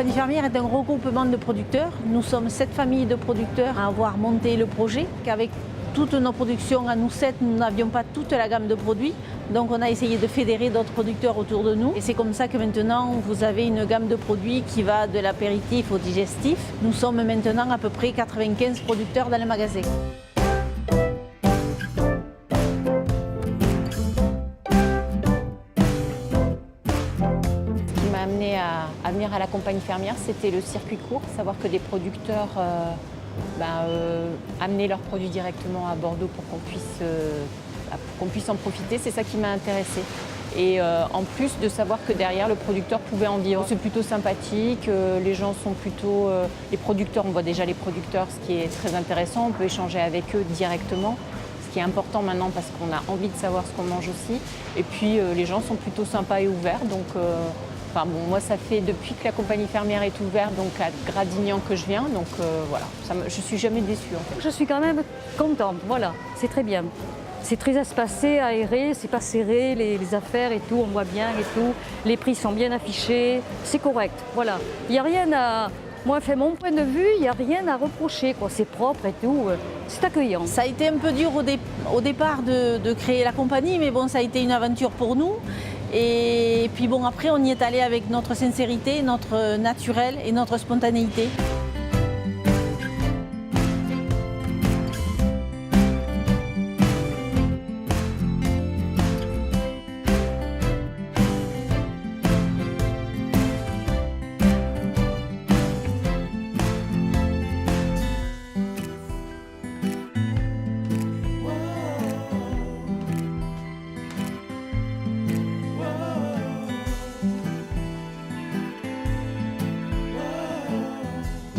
compagnie fermière est un regroupement de producteurs. Nous sommes 7 familles de producteurs à avoir monté le projet. Qu'avec toutes nos productions à nous 7, nous n'avions pas toute la gamme de produits. Donc on a essayé de fédérer d'autres producteurs autour de nous. Et c'est comme ça que maintenant vous avez une gamme de produits qui va de l'apéritif au digestif. Nous sommes maintenant à peu près 95 producteurs dans le magasin. Amené à venir à la compagnie fermière, c'était le circuit court, savoir que des producteurs amenaient leurs produits directement à Bordeaux pour qu'on puisse en profiter, c'est ça qui m'a intéressée. Et en plus de savoir que derrière le producteur pouvait en vivre. C'est plutôt sympathique, les gens sont plutôt... les producteurs, on voit déjà les producteurs, ce qui est très intéressant, on peut échanger avec eux directement. Ce qui est important maintenant parce qu'on a envie de savoir ce qu'on mange aussi. Et puis les gens sont plutôt sympas et ouverts. Donc, moi, ça fait depuis que la compagnie fermière est ouverte, donc à Gradignan que je viens. Donc voilà, je ne suis jamais déçue. En fait. Je suis quand même contente, voilà, c'est très bien. C'est très espacé, aéré, c'est pas serré, les affaires et tout, on voit bien et tout. Les prix sont bien affichés, c'est correct, voilà. Il n'y a rien à... Moi, fait mon point de vue, il n'y a rien à reprocher, quoi. C'est propre et tout, c'est accueillant. Ça a été un peu dur au départ de créer la compagnie, mais bon, ça a été une aventure pour nous. Et puis bon, après, on y est allé avec notre sincérité, notre naturel et notre spontanéité.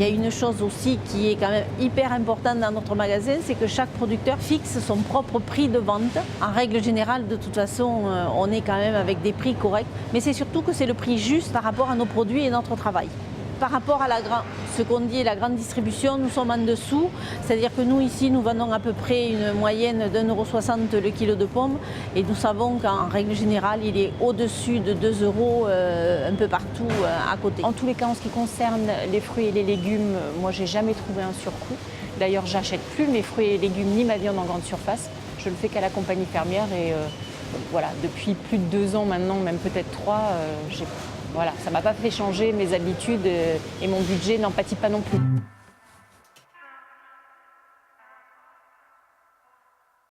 Il y a une chose aussi qui est quand même hyper importante dans notre magasin, c'est que chaque producteur fixe son propre prix de vente. En règle générale, de toute façon, on est quand même avec des prix corrects, mais c'est surtout que c'est le prix juste par rapport à nos produits et notre travail. Par rapport à ce qu'on dit la grande distribution, nous sommes en dessous, c'est-à-dire que nous ici, nous vendons à peu près une moyenne d'1,60 € le kilo de pommes et nous savons qu'en règle générale, il est au-dessus de 2 € un peu partout à côté. En tous les cas, en ce qui concerne les fruits et les légumes, moi, j'ai jamais trouvé un surcoût. D'ailleurs, j'achète plus mes fruits et légumes ni ma viande en grande surface. Je le fais qu'à la compagnie fermière et voilà, depuis plus de 2 ans maintenant, même peut-être 3, voilà, ça ne m'a pas fait changer mes habitudes et mon budget n'en pâtit pas non plus.